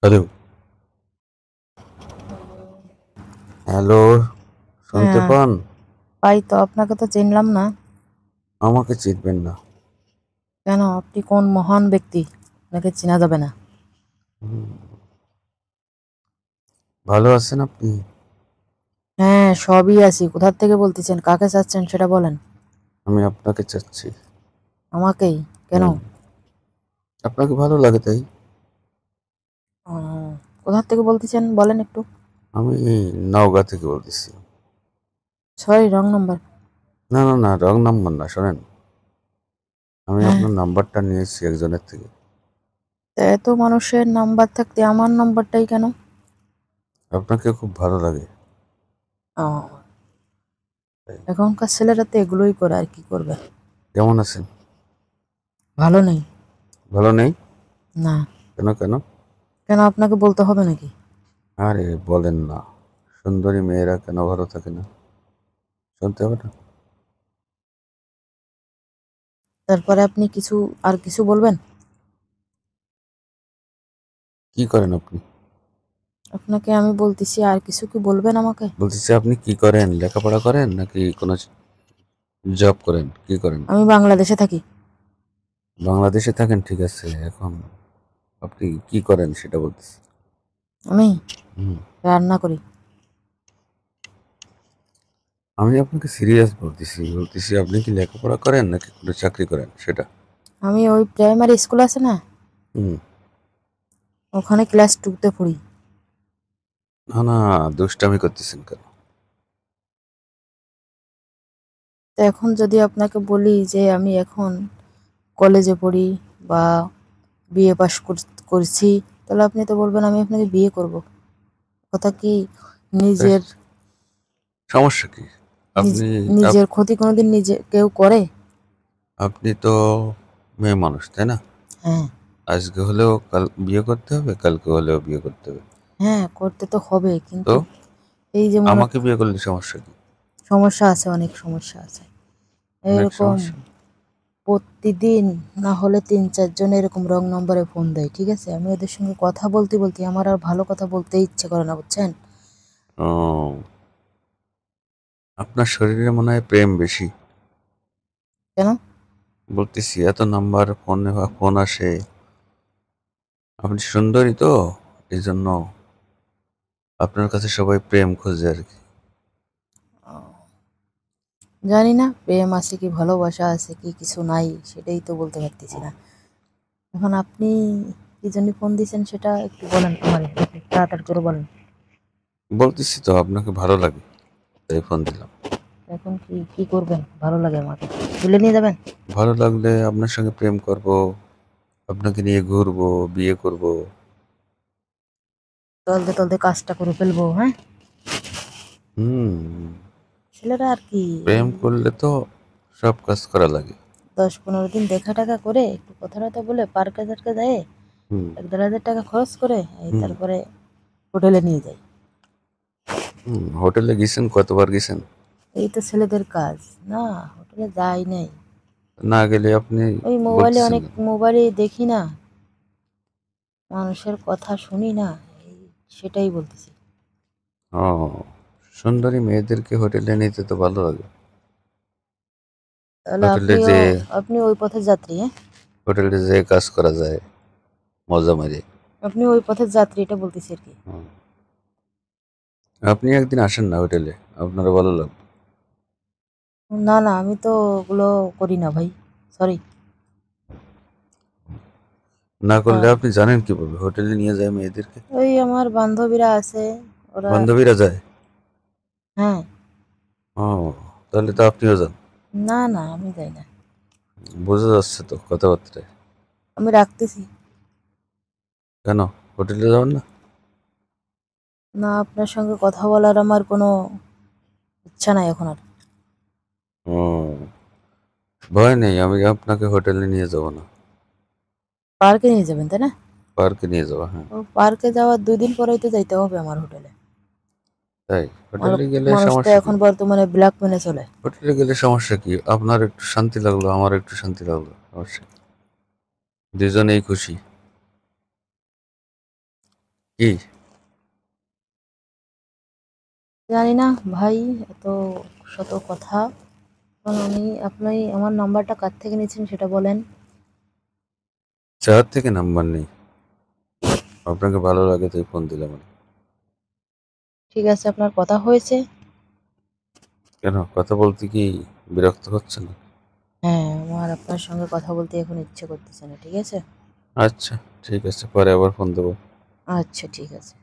Hello. Hello, শুনতে হ্যাঁ, পান? পাই তো। আপনাকে তো চিনলাম না। আমাকে চিনবেন না। কেন? আপনি কোন মহান ব্যক্তি? আপনাকে চেনা যাবে না। ভালো আছেন আপনি? হ্যাঁ, সবই আছি। কোথা থেকে বলতেছেন? কাকে চাচ্ছেন সেটা বলেন। আমি আপনাকে চাচ্ছি। আমাকেই? কেন? হুম, আপনাকে ভালো লাগে তাই। ও, কোথা থেকে বলতেছেন বলেন একটু। আমি নওগাঁ থেকে বলতেছি। Sorry, wrong number. না না না, রং নাম্বার না, শোনেন। আমি হ্যাঁ, আপনার নাম্বারটা নিয়েছি একজনের থেকে। তা এত মানুষের নাম্বার থাকতে আমার নাম্বারটাই কেন? আপনাকে খুব ভালো লাগে ও, তাই। এখনকার ছেলেরা তো এগুলোই করে, আর কি করবে। কেমন আছেন? ভালো নেই। ভালো নেই? না। কেন কেন? কেন আপনাকে বলতে হবে নাকি? আরে বলেন না, সুন্দরী মেয়েরা কেন ভালো থাকে না? শুনতে হবে না? তারপরে আপনি আর কিছু বলবেন? কি করেন আপনি? আপনাকে আমি বলতেছি, আর কিছু কি বলবেন আমাকে? বলতেছি আপনি কি করেন? লেখাপড়া করেন নাকি কোনো জব করেন? কি করেন? আমি বাংলাদেশে থাকি। বাংলাদেশে থাকেন, ঠিক আছে। এখন আপনি কি করেন সেটা বলতেছি। আমি হুম, রান্না করি। আমি আপনাকে সিরিয়াস বলতেছি আপনি কি লেখাপড়া করেন নাকি কোনো চাকরি করেন সেটা। আমি ওই প্রাইমারি স্কুল আছে না, হুম। ওখানে ক্লাস 2-তে পড়ি। না না, দুষ্টামি করতেছেন কেন? তো এখন যদি আপনাকে বলি যে আমি এখন কলেজে পড়ি বা বিএ পাস করছি, তাহলে আপনি তো বলবেন আমি আপনাকে বিয়ে করব। কথা কি? তাই, নিজের সমস্যা কি? নিজ- আপনি নিজের আপ- ক্ষতি কোনোদিন নিজে কেউ করে? আপনি তো মেয়ে মানুষ, তাই না? হ্যাঁ। আজকে হলেও কাল বিয়ে করতে হবে, কালকে হলেও বিয়ে করতে হবে। হ্যাঁ, করতে তো হবে, তো কিন্তু এই যে মনে, আমাকে বিয়ে করলে সমস্যা কি? সমস্যা আছে, অনেক সমস্যা আছে। অনেক এরকম সমস্যা। প্রতিদিন না হলে 3-4 জন এরকম রং নম্বরে ফোন দেয়, ঠিক আছে? আমি ওদের সঙ্গে কথা বলতে বলতে আমার আর ভালো কথা বলতে ইচ্ছে করে না, বুঝছেন? ও, আপনার শরীরে মনে হয় প্রেম বেশি। কেন? বলতেছি এত নাম্বার ফোনে ফোন আসে। আপনি সুন্দরী তো, এই জন্য আপনার কাছে সবাই প্রেম খোঁজে আর কি। জানি না প্রেম আছে কি ভালোবাসা আছে কি কিছু নাই, সেটাই তো বলতে পারতেছি না। এখন আপনি কি জন্য ফোন দিয়েছেন সেটা একটু বলেন আমার, একটু তাড়াতাড়ি করে বলেন। বলতেছি তো আপনাকে ভালো লাগে, তাই ফোন দিলাম। এখন কি কি করবেন? ভালো লাগে আমাকে তুলে নিয়ে যাবেন? ভালো লাগলে আপনার সঙ্গে প্রেম করব, আপনাকে নিয়ে ঘুরবো, বিয়ে করব। টলতে টলতে কাজটা করে ফেলবো, হ্যাঁ? হুম। ছেলেরা আর কি, প্রেম করলে তো সব কাজ করা লাগে। 10-15 দিন দেখা টাকা করে একটু কথা টথা বলে পার্কে টার্কে যায়, হুম। 1-1.5 হাজার টাকা খরচ করে এই হুম। তারপরে হোটেলে নিয়ে যাই। হুম, হোটেলে গেছেন? কতবার গেছেন? এই তো ছেলেদের কাজ। না, হোটেলে যাই নাই। না গেলে আপনি ওই মোবাইলে বলতেছেন অনেক, কেন? মোবাইলে দেখি না, মানুষের কথা শুনি না, এই সেটাই বলতেছি। ও, সুন্দরী মেয়েদেরকে হোটেলে নিতে তো ভালো লাগে। তাহলে হোটেলে আপনিও, যে আপনি ওই পথের যাত্রী, হ্যাঁ? হোটেলে যে কাজ করা যায় মজা মারে। আপনি ওই পথের যাত্রী, এটা বলতেছি আর কি। হুম। আপনি একদিন আসেন না হোটেলে, আপনারও ভালো লাগবে। না না, আমি তো ওগুলো করি না ভাই, সরি। না হ্যাঁ, করলে আপনি জানেন কিভাবে হোটেলে নিয়ে যায় মেয়েদেরকে? ওই আমার বান্ধবীরা আছে, ওরা। বান্ধবীরা যায়? হ্যাঁ। ও, তাহলে তো আপনিও যান। না না, আমি যাই না। বোঝা যাচ্ছে তো কথাবার্তায়। আমি রাখতেছি। কেন? হোটেলে যাবেন না? না, আপনার সঙ্গে কথা বলার আমার কোনো ইচ্ছা নাই এখন আর। ও, ভয় নেই, আমি আপনাকে হোটেলে নিয়ে যাব না। পার্কে নিয়ে যাবেন তাই না? পার্কে নিয়ে যাবো, হ্যাঁ। ও, পার্কে যাওয়ার 2 দিন পরেই তো যাইতে হবে আমার হোটেলে। তাই হোটেলে গেলে মানুষ তো সমস্যা কি? এখন বর্তমানে ব্ল্যাক মেনে চলে। হোটেলে গেলে সমস্যা কি? আপনার একটু শান্তি লাগলো, আমার একটু শান্তি লাগলো, সমস্যা কি? দুজনেই খুশি। কি? জানি না ভাই, এত শত কথা। এখন আপনি আমার নাম্বারটা কার থেকে নিয়েছেন সেটা বলেন। যার থেকে নাম্বার নেই, আপনাকে ভালো লাগে তাই ফোন দিলাম আমি। ঠিক আছে, আপনার কথা হয়েছে? কেন, কথা বলতে কি বিরক্ত হচ্ছে না? হ্যাঁ, আমার আপনার সঙ্গে কথা বলতে এখন ইচ্ছে করতেছে না, ঠিক আছে? আচ্ছা, ঠিক আছে, পরে আবার ফোন দেবো। আচ্ছা, ঠিক আছে।